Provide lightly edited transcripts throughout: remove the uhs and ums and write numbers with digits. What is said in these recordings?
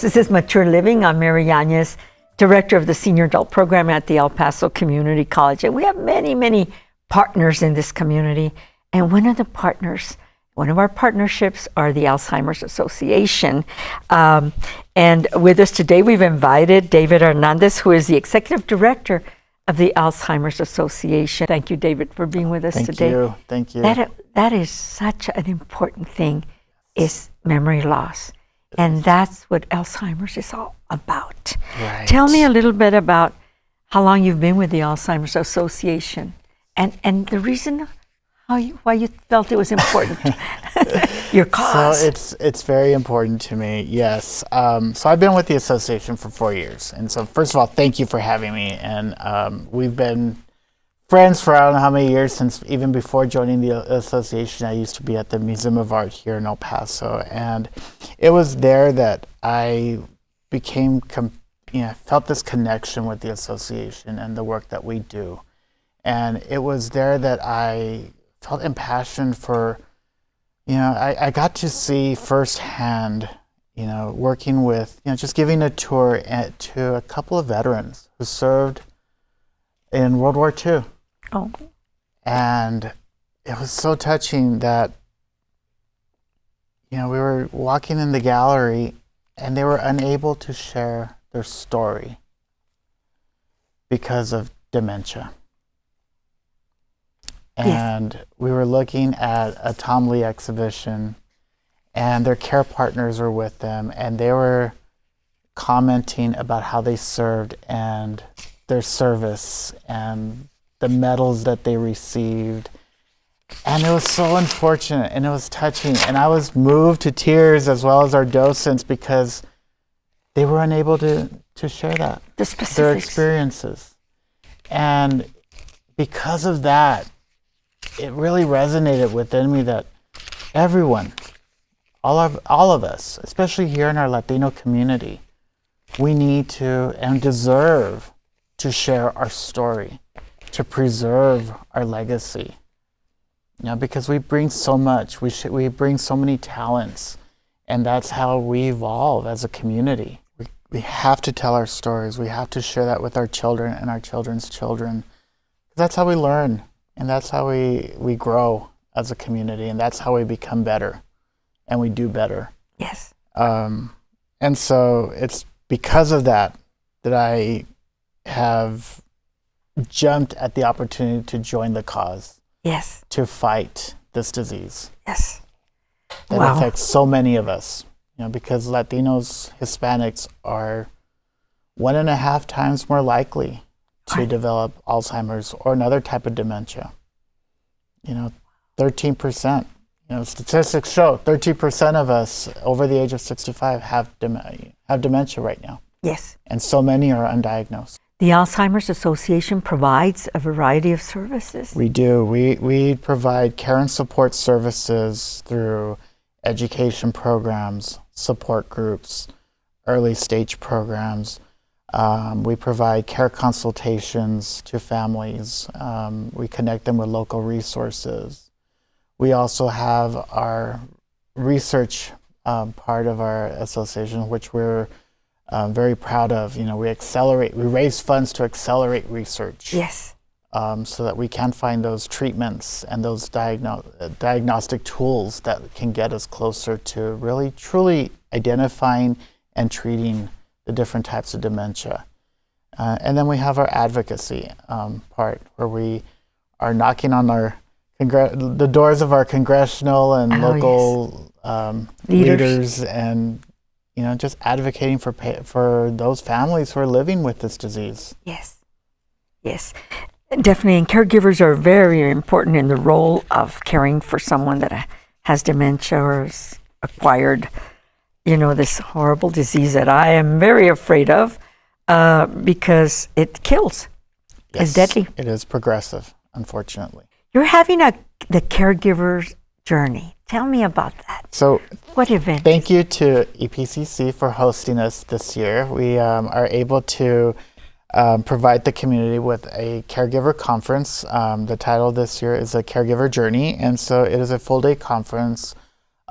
This is Mature Living. I'm Mary Yanez, Director of the Senior Adult Program at the El Paso Community College. And we have many, many partners in this community. And one of our partnerships are the Alzheimer's Association. And with us today, we've invited David Hernandez, who is the Executive Director of the Alzheimer's Association. Thank you, David, for being with us today. Thank you. That is such an important thing, is memory loss. And that's what Alzheimer's is all about. Right. Tell me a little bit about how long you've been with the Alzheimer's Association and the reason why you felt it was important, your cause. So it's very important to me, yes. So I've been with the association for 4 years. And so first of all, thank you for having me. And we've been friends for I don't know how many years, since even before joining the association. I used to be at the Museum of Art here in El Paso. And it was there that I became, felt this connection with the association and the work that we do. And it was there that I felt impassioned for, I got to see firsthand, working with, just giving a tour to a couple of veterans who served in World War II. Oh. And it was so touching that, we were walking in the gallery and they were unable to share their story because of dementia. And yes. We were looking at a Tom Lee exhibition, and their care partners were with them, and they were commenting about how they served and their service and the medals that they received. And it was so unfortunate, and it was touching, and I was moved to tears, as well as our docents, because they were unable to share that, their experiences. And because of that, it really resonated within me that everyone, all of us, especially here in our Latino community, we need to and deserve to share our story, to preserve our legacy. Because we bring so much, we bring so many talents, and that's how we evolve as a community. We have to tell our stories. We have to share that with our children and our children's children. That's how we learn. And that's how we grow as a community, and that's how we become better, and we do better. Yes. And so it's because of that I have jumped at the opportunity to join the cause. Yes. To fight this disease. Yes. That affects so many of us, because Latinos, Hispanics are 1.5 times more likely to develop Alzheimer's or another type of dementia. 13%. Statistics show 13% of us over the age of 65 have dementia right now. Yes. And so many are undiagnosed. The Alzheimer's Association provides a variety of services. We do. We provide care and support services through education programs, support groups, early stage programs. We provide care consultations to families. We connect them with local resources. We also have our research part of our association, which we're very proud of. We raise funds to accelerate research. Yes. So that we can find those treatments and those diagnostic tools that can get us closer to really, truly identifying and treating the different types of dementia. And then we have our advocacy part, where we are knocking on the doors of our congressional and local leaders, and just advocating for those families who are living with this disease. Yes, yes, definitely. And caregivers are very important in the role of caring for someone that has dementia or has acquired this horrible disease that I am very afraid of, because it kills. Yes, it's deadly. It is progressive, unfortunately. You're having the caregiver's journey. Tell me about that. So, what event? Thank you to EPCC for hosting us this year. We are able to provide the community with a caregiver conference. The title this year is A Caregiver Journey, and so it is a full-day conference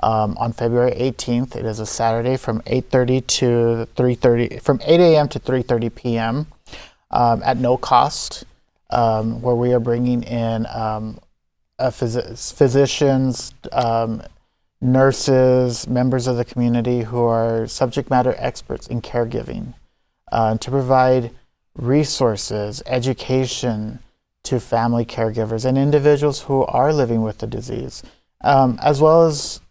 on February 18th. It is a Saturday from 8:30 to 3:30, from 8 a.m. to 3:30 p.m. At no cost, where we are bringing in physicians, nurses, members of the community who are subject matter experts in caregiving, to provide resources, education to family caregivers and individuals who are living with the disease, as well as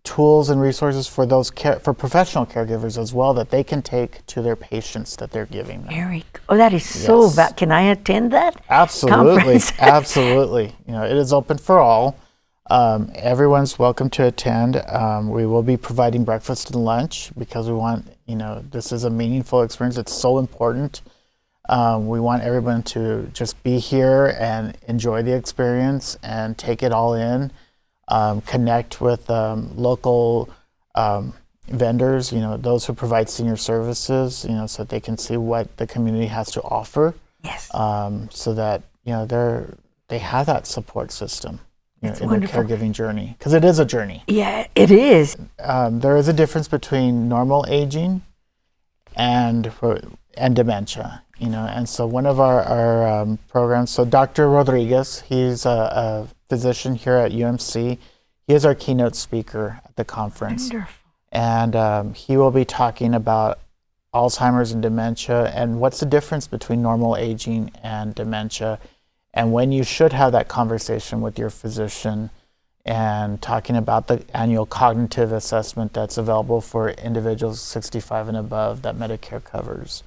tools and resources for for professional caregivers as well, that they can take to their patients that they're giving them. That is so valuable. Can I attend that? Absolutely, absolutely. It is open for all. Everyone's welcome to attend. We will be providing breakfast and lunch because we want, this is a meaningful experience. It's so important. We want everyone to just be here and enjoy the experience and take it all in. Connect with local vendors, those who provide senior services, so that they can see what the community has to offer. Yes. So that, they have that support system. In wonderful. Their caregiving journey, because it is a journey. Yeah, it is. There is a difference between normal aging and dementia, and so one of our programs, so Dr. Rodriguez, he's a physician here at UMC. He is our keynote speaker at the conference. Wonderful. And he will be talking about Alzheimer's and dementia and what's the difference between normal aging and dementia, and when you should have that conversation with your physician, and talking about the annual cognitive assessment that's available for individuals 65 and above that Medicare covers.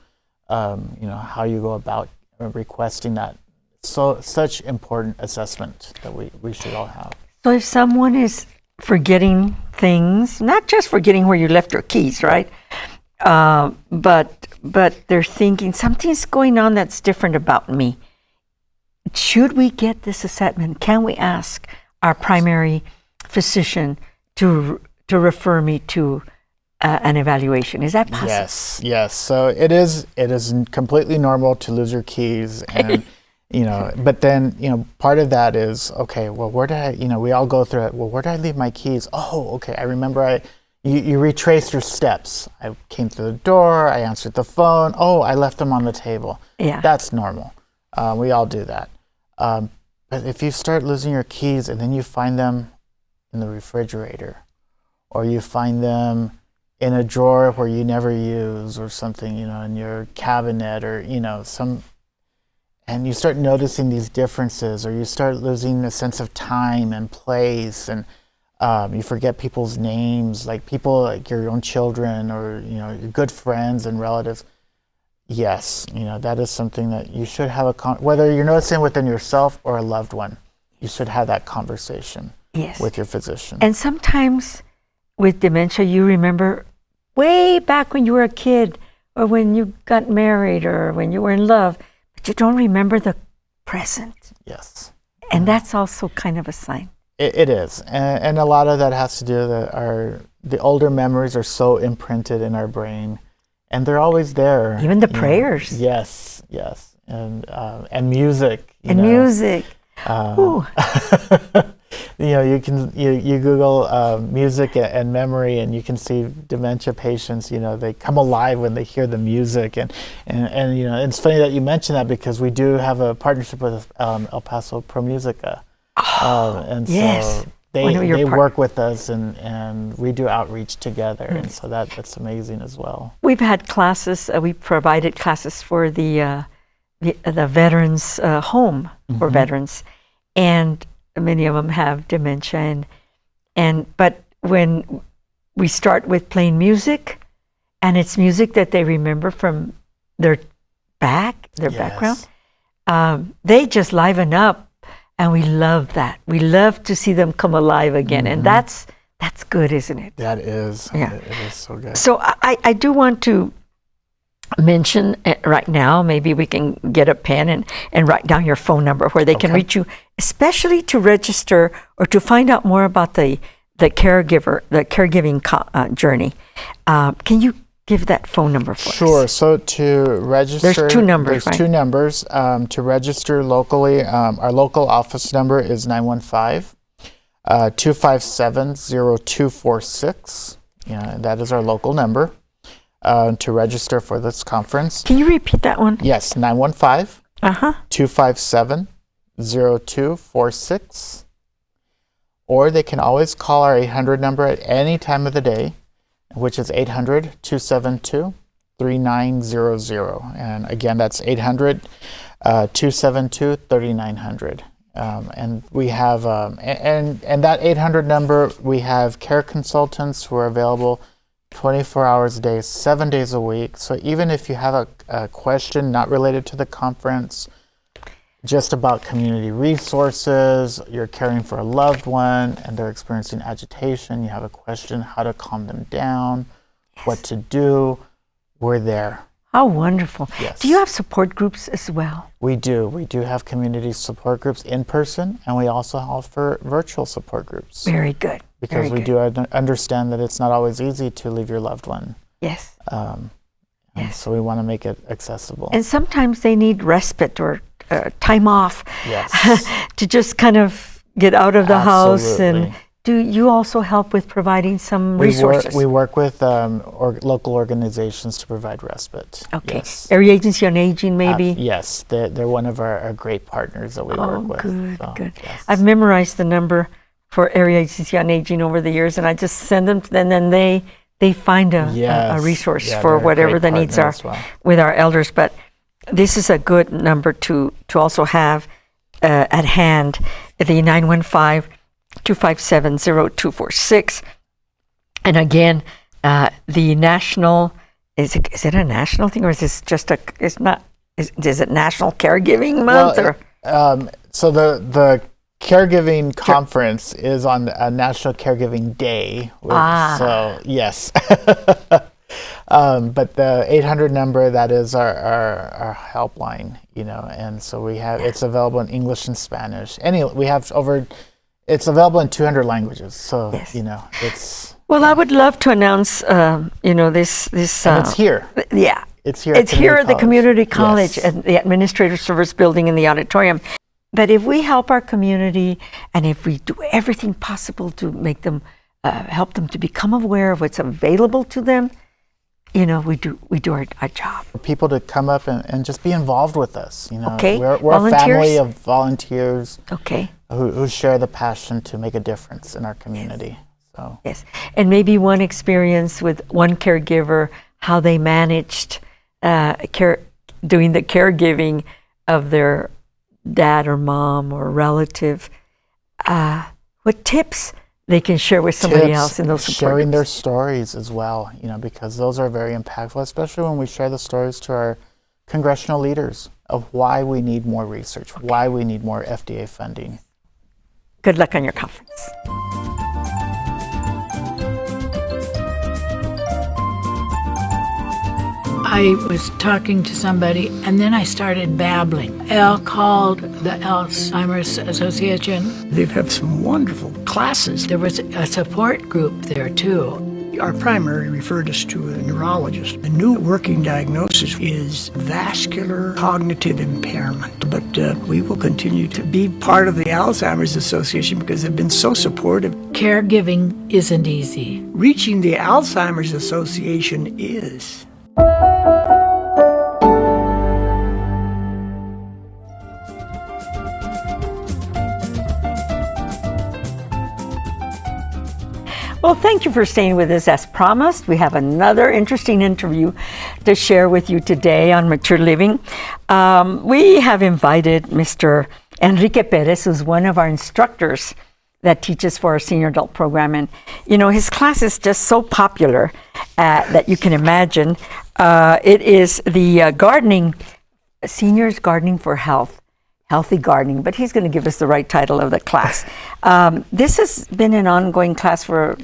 How you go about requesting that. So such important assessment that we should all have. So if someone is forgetting things, not just forgetting where you left your keys, right? But they're thinking something's going on that's different about me. Should we get this assessment? Can we ask our primary physician to refer me to an evaluation? Is that possible? Yes. So it is completely normal to lose your keys, and but then part of that is, okay, well, where did I? We all go through it. Well, where did I leave my keys? Oh, okay, I remember. You retrace your steps. I came through the door. I answered the phone. Oh, I left them on the table. Yeah, that's normal. We all do that. But if you start losing your keys and then you find them in the refrigerator, or you find them in a drawer where you never use, or something, in your cabinet, or and you start noticing these differences, or you start losing the sense of time and place, and you forget people's names, like people like your own children, or your good friends and relatives. Yes, that is something that you should have whether you're noticing within yourself or a loved one, you should have that conversation with your physician. And sometimes with dementia, you remember way back when you were a kid, or when you got married, or when you were in love, but you don't remember the present. Yes. And that's also kind of a sign. It is. And a lot of that has to do with the older memories are so imprinted in our brain. And they're always there. Even the prayers. Yes. And music. Music. You can you Google music and memory, and you can see dementia patients. They come alive when they hear the music, and it's funny that you mention that, because we do have a partnership with El Paso Pro Musica, and so they work with us, and we do outreach together, and so that's amazing as well. We've had classes. We provided classes for the veterans home for veterans, and many of them have dementia, but when we start with playing music, and it's music that they remember from their background, they just liven up. And we love that. We love to see them come alive again. And that's good, isn't it? That is. Yeah. It is so good. So I do want to mention right now, maybe we can get a pen and write down your phone number where they can reach you, especially to register or to find out more about the caregiving journey. Can you give that phone number for us? Sure. So to register, there's two numbers. There's two numbers. To register locally, our local office number is 915 257-0246. That is our local number to register for this conference. Can you repeat that one? Yes, 915 Uh-huh. 257-0246. Or they can always call our 800 number at any time of the day, which is 800-272-3900. And again, that's 800-272-3900. And we have, and that 800 number, we have care consultants who are available 24 hours a day, 7 days a week. So even if you have a question not related to the conference, just about community resources, you're caring for a loved one and they're experiencing agitation, you have a question how to calm them down, what to do, we're there. How wonderful. Yes. Do you have support groups as well? We do. We do have community support groups in person, and we also offer virtual support groups. Very good. Because we do understand that it's not always easy to leave your loved one. Yes. Yes. So we want to make it accessible. And sometimes they need respite or time off Yes. to just kind of get out of the house. Absolutely. And do you also help with providing some resources? We work with local organizations to provide respite. Okay. Yes. Area Agency on Aging, maybe? Yes. They're one of our great partners that we work with. Good, So, good. yes. I've memorized the number for Area Agency on Aging over the years, and I just send them to them, and then they find a resource Yeah, for they're a whatever great the needs partner are as well. with our elders. But this is a good number to also have at hand, the 915-257-0246. And again, the national, is it a national thing, or is this just is it National Caregiving Month? So the caregiving conference is on a National Caregiving Day. So yes. But the 800 number, that is our helpline, and so we have, it's available in English and Spanish. It's available in 200 languages. So, Yes. it's. Well, I would love to announce, this. And it's here. Yeah. It's here. It's here at the community college, Yes. at the administrative service building in the auditorium. But if we help our community, and if we do everything possible to make them, help them to become aware of what's available to them, we do our job. For people to come up and just be involved with us. Okay. We're a family of volunteers. Okay. Who share the passion to make a difference in our community. So. Yes, and maybe one experience with one caregiver, how they managed doing the caregiving of their dad or mom or relative. What tips they can share with somebody else in those support sharing groups? their stories as well, because those are very impactful, especially when we share the stories to our congressional leaders of why we need more research, why we need more FDA funding. Good luck on your conference. I was talking to somebody, and then I started babbling. Al called the Alzheimer's Association. They've had some wonderful classes. There was a support group there, too. Our primary referred us to a neurologist. The new working diagnosis is vascular cognitive impairment. But we will continue to be part of the Alzheimer's Association because they've been so supportive. Caregiving isn't easy. Reaching the Alzheimer's Association is. Well, thank you for staying with us. As promised, we have another interesting interview to share with you today on Mature Living. We have invited Mr. Enrique Perez, who's one of our instructors that teaches for our senior adult program. And, his class is just so popular that you can imagine. It is the Seniors Gardening for Health. Healthy Gardening, but he's going to give us the right title of the class. This has been an ongoing class for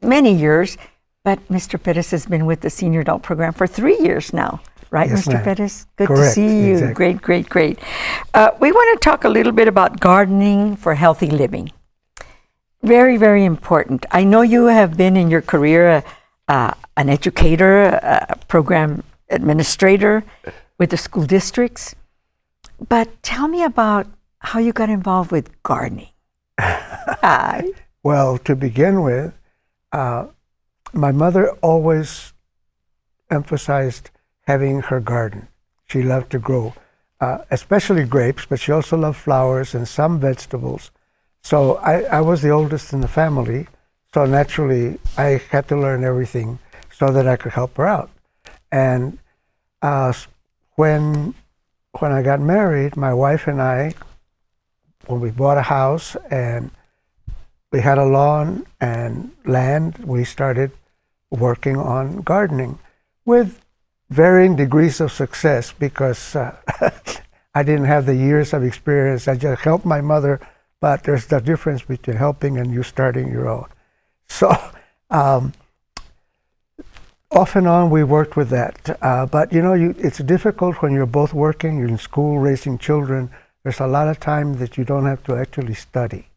many years, but Mr. Perez has been with the Senior Adult Program for 3 years now. Right, Yes, Mr. ma'am. Perez? Good to Correct, see you. exactly. Great. We want to talk a little bit about gardening for healthy living. Very, very important. I know you have been in your career an educator, a program administrator with the school districts. But tell me about how you got involved with gardening. Well, to begin with, my mother always emphasized having her garden. She loved to grow, especially grapes, but she also loved flowers and some vegetables. So I was the oldest in the family, so naturally I had to learn everything so that I could help her out. And when I got married, my wife and I, when we bought a house and we had a lawn and land, we started working on gardening with varying degrees of success because I didn't have the years of experience. I just helped my mother, but there's the difference between helping and you starting your own. So off and on we worked with that. But it's difficult when you're both working, you're in school, raising children. There's a lot of time that you don't have to actually study,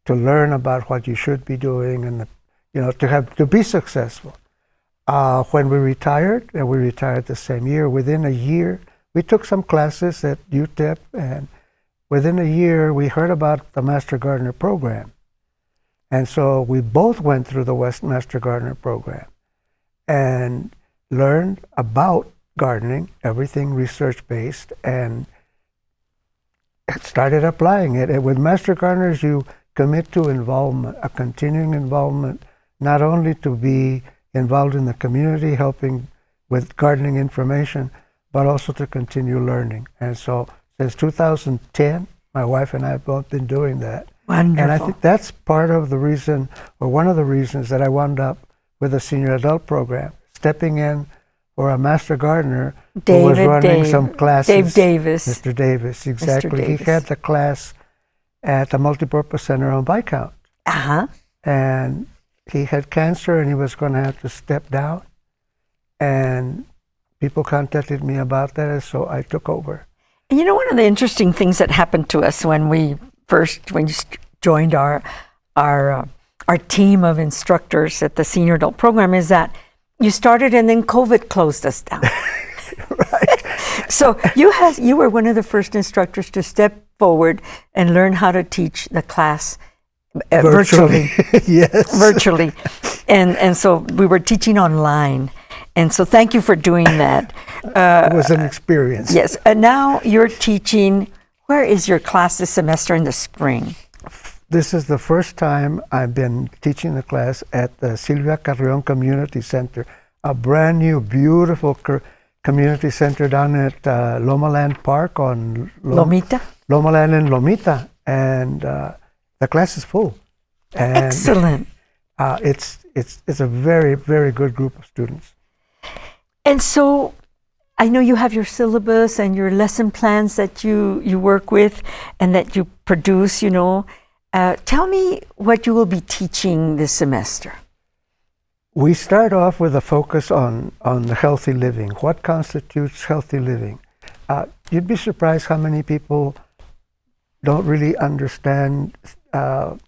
to learn about what you should be doing and to be successful. When we retired, and we retired the same year, within a year, we took some classes at UTEP, and within a year, we heard about the Master Gardener program. And so we both went through the West Master Gardener program and learned about gardening, everything research-based, and started applying it. And with Master Gardeners, you commit to involvement, a continuing involvement, not only to be involved in the community, helping with gardening information, but also to continue learning. And so since 2010, my wife and I have both been doing that. Wonderful. And I think that's part of the reason, or one of the reasons that I wound up with the senior adult program, stepping in for a master gardener who was running some classes. Dave Davis. Mr. Davis, exactly. Mr. Davis. He had the class at the Multipurpose Center on Viscount. Uh-huh. And he had cancer and he was going to have to step down. And people contacted me about that, and so I took over. And one of the interesting things that happened to us when you joined our team of instructors at the senior adult program is that you started and then COVID closed us down. Right. So you were one of the first instructors to step forward and learn how to teach the class virtually. Yes. Virtually. And so we were teaching online. And so thank you for doing that. It was an experience. Yes. And now you're teaching. Where is your class this semester in the spring? This is the first time I've been teaching the class at the Silvia Carrion Community Center, a brand new, beautiful community center down at Loma Land Park on Lomita? Loma Land and Lomita. And the class is full. And excellent. It's a very, very good group of students. And so I know you have your syllabus and your lesson plans that you work with and that you produce, Tell me what you will be teaching this semester. We start off with a focus on the healthy living. What constitutes healthy living? You'd be surprised how many people don't really understand the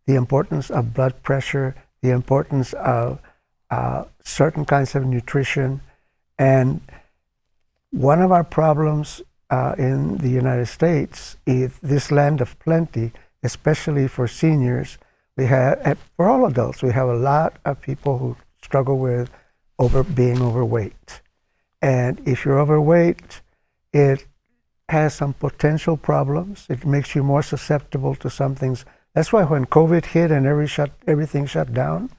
importance of blood pressure, the importance of certain kinds of nutrition. And one of our problems in the United States is this land of plenty, especially for seniors. We have, for all adults, we have a lot of people who struggle with being overweight. And if you're overweight, it has some potential problems. It makes you more susceptible to some things. That's why when COVID hit and everything shut down,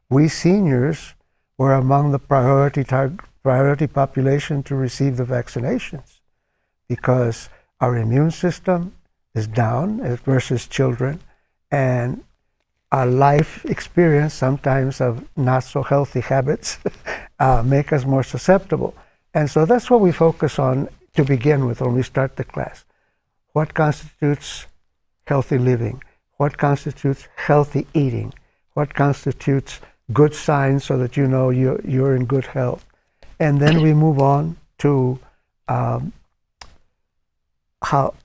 we seniors were among the priority population to receive the vaccinations, because our immune system is down versus children, and our life experience sometimes of not so healthy habits make us more susceptible. And so that's what we focus on to begin with when we start the class. What constitutes healthy living? What constitutes healthy eating? What constitutes good signs so that you know you're in good health? And then we move on to how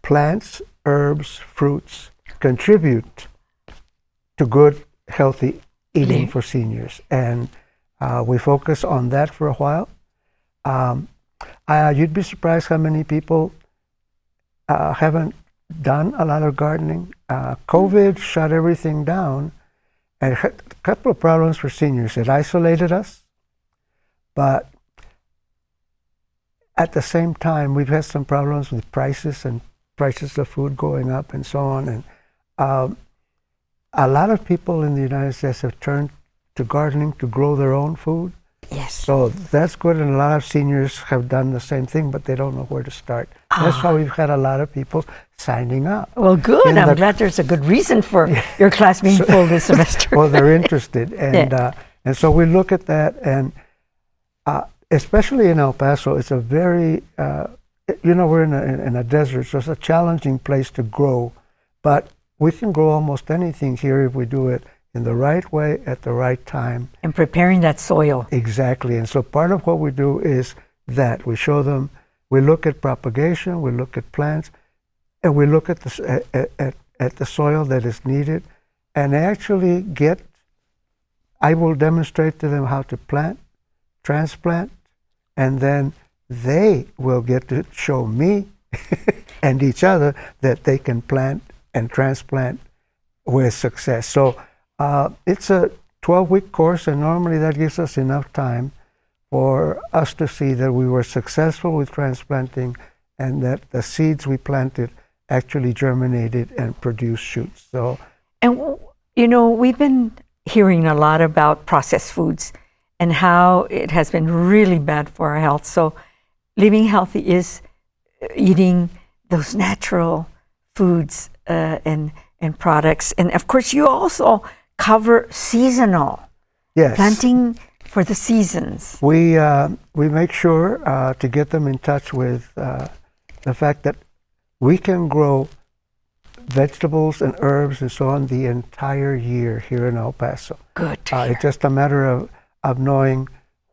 plants, herbs, fruits contribute to good, healthy eating for seniors. And we focus on that for a while. You'd be surprised how many people haven't done a lot of gardening. COVID shut everything down, And a couple of problems for seniors. It isolated us, but at the same time, we've had some problems with prices of food going up and so on. And a lot of people in the United States have turned to gardening to grow their own food. Yes. So that's good, and a lot of seniors have done the same thing, but they don't know where to start. That's why we've had a lot of people signing up. Well, good. I'm glad there's a good reason for your class being full this semester. Well, they're interested, and so we look at that, and especially in El Paso, it's a very, we're in a desert, so it's a challenging place to grow, but we can grow almost anything here if we do it in the right way at the right time. And preparing that soil. Exactly. And so part of what we do is that we show them, we look at propagation, we look at plants, and we look at the soil that is needed, and actually I will demonstrate to them how to plant, transplant, and then they will get to show me and each other that they can plant and transplant with success. So it's a 12-week course, and normally that gives us enough time for us to see that we were successful with transplanting and that the seeds we planted actually germinated and produced shoots. So, and we've been hearing a lot about processed foods and how it has been really bad for our health. So living healthy is eating those natural foods and products. And of course, you also cover seasonal. yes. Planting for the seasons. We make sure to get them in touch with the fact that we can grow vegetables and herbs and so on the entire year here in El Paso. Good. It's just a matter of knowing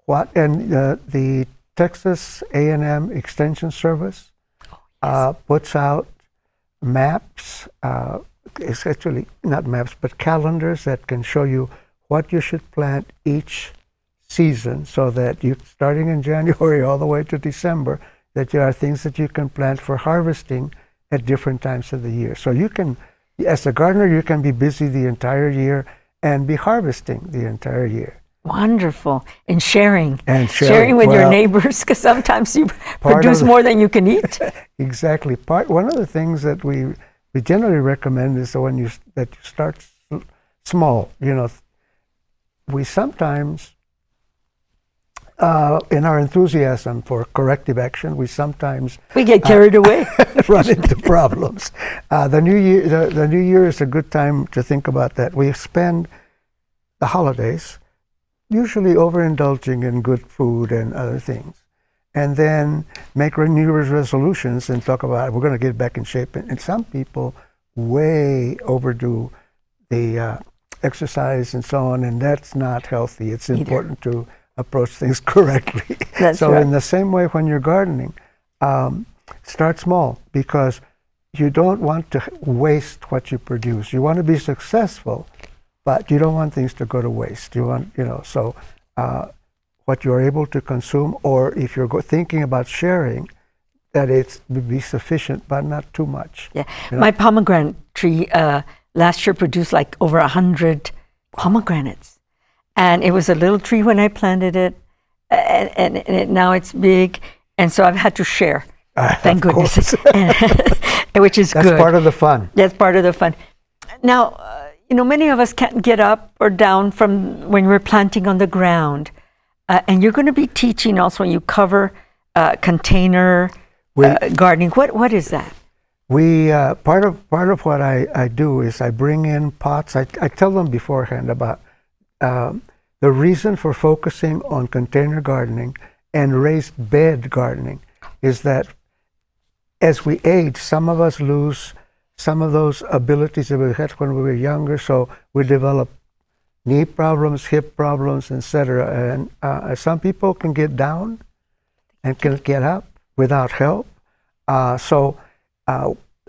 what, and the Texas A&M Extension Service puts out maps. It's actually not maps, but calendars that can show you what you should plant each season, so that you, starting in January all the way to December, that there are things that you can plant for harvesting at different times of the year. So you can, as a gardener, you can be busy the entire year and be harvesting the entire year. Wonderful. And sharing. Sharing with your neighbors, because sometimes you produce more than you can eat. Exactly. One of the things that we generally recommend is that you start small. We sometimes, in our enthusiasm for corrective action, we get carried away, run into problems. The new year is a good time to think about that. We spend the holidays usually overindulging in good food and other things, and then make New Year's resolutions and talk about we're going to get back in shape. And some people way overdo the exercise and so on, and that's not healthy. It's important to approach things correctly. That's so right. In the same way, when you're gardening, start small, because you don't want to waste what you produce. You want to be successful, but you don't want things to go to waste. You want, so what you're able to consume, or if you're thinking about sharing, that it would be sufficient, but not too much. Yeah. My pomegranate tree last year produced like over 100 pomegranates. And it was a little tree when I planted it, and now it's big. And so I've had to share. Thank goodness. Which is good. That's part of the fun. That's part of the fun. Now, many of us can't get up or down from when we're planting on the ground. And you're going to be teaching also when you cover container gardening. What is that? We part of what I do is I bring in pots. I tell them beforehand about the reason for focusing on container gardening and raised bed gardening is that as we age, some of us lose some of those abilities that we had when we were younger. So we develop knee problems, hip problems, etc. And some people can get down and can get up without help. And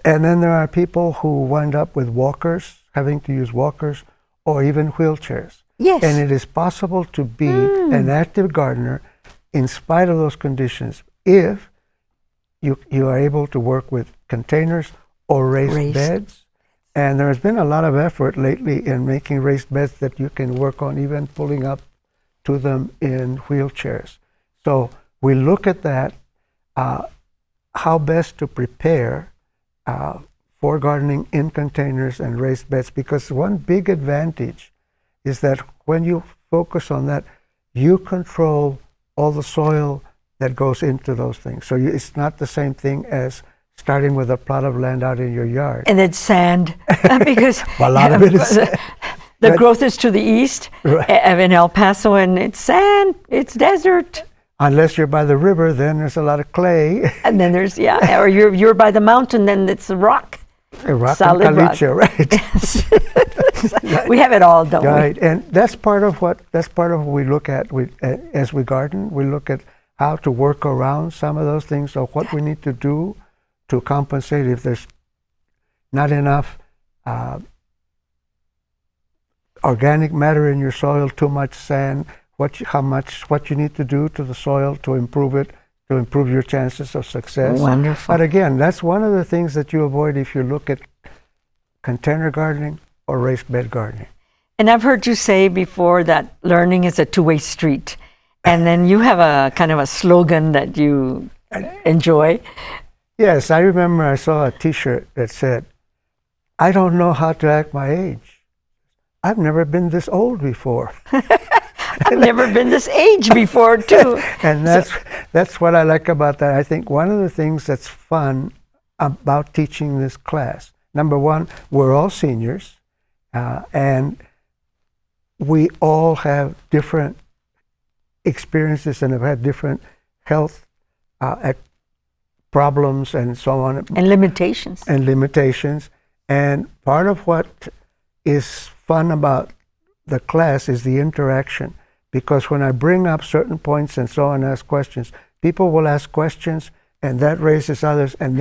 then there are people who wind up with walkers, having to use walkers, or even wheelchairs. Yes. And it is possible to be an active gardener in spite of those conditions if you are able to work with containers or raised beds. And there has been a lot of effort lately in making raised beds that you can work on, even pulling up to them in wheelchairs. So we look at that, how best to prepare for gardening in containers and raised beds, because one big advantage is that when you focus on that, you control all the soil that goes into those things. So it's not the same thing as starting with a plot of land out in your yard. And it's sand, because Well, a lot of it is the growth is to the east in El Paso, and it's sand, it's desert. Unless you're by the river, then there's a lot of clay. And then there's, or you're by the mountain, then it's a rock. A rock Solid and caliche, right? We have it all, don't we? Right, and that's part of what we look at as we garden. We look at how to work around some of those things, or what we need to do to compensate if there's not enough organic matter in your soil, too much sand, what you need to do to the soil to improve it, to improve your chances of success. Wonderful. But again, that's one of the things that you avoid if you look at container gardening or raised bed gardening. And I've heard you say before that learning is a two-way street. And then you have a kind of a slogan that you enjoy. Yes, I remember I saw a T-shirt that said, "I don't know how to act my age. I've never been this old before." I've never been this age before, too. And that's what I like about that. I think one of the things that's fun about teaching this class, number one, we're all seniors, and we all have different experiences and have had different health problems and so on. And limitations. And part of what is fun about the class is the interaction. Because when I bring up certain points and so on, ask questions, people will ask questions, and that raises others. And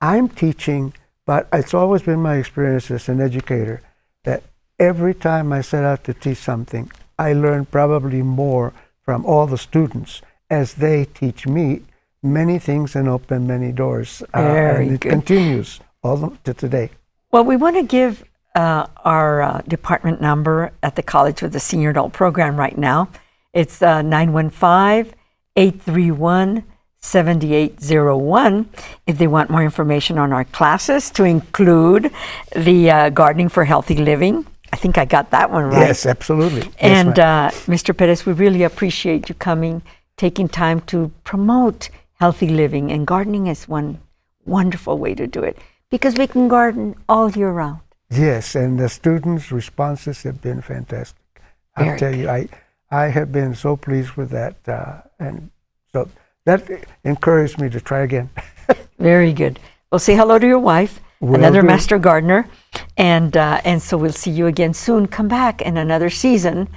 I'm teaching, but it's always been my experience as an educator that every time I set out to teach something, I learn probably more from all the students as they teach me many things and open many doors. And it continues all to today. Well, we want to give our department number at the College with the Senior Adult Program right now. It's 915-831-7801 if they want more information on our classes, to include the Gardening for Healthy Living. I think I got that one right. Yes, absolutely. And yes, Mr. Perez, we really appreciate you coming, taking time to promote healthy living, and gardening is one wonderful way to do it, because we can garden all year round. Yes, and the students' responses have been fantastic. I'll tell you, I have been so pleased with that, and so that encouraged me to try again. Very good. Well, say hello to your wife, another master gardener, and so we'll see you again soon. Come back in another season,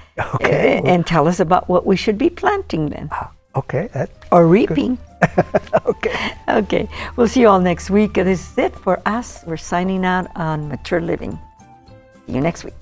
and tell us about what we should be planting then. Okay. Or reaping. Okay. Okay. We'll see you all next week. This is it for us. We're signing out on Mature Living. See you next week.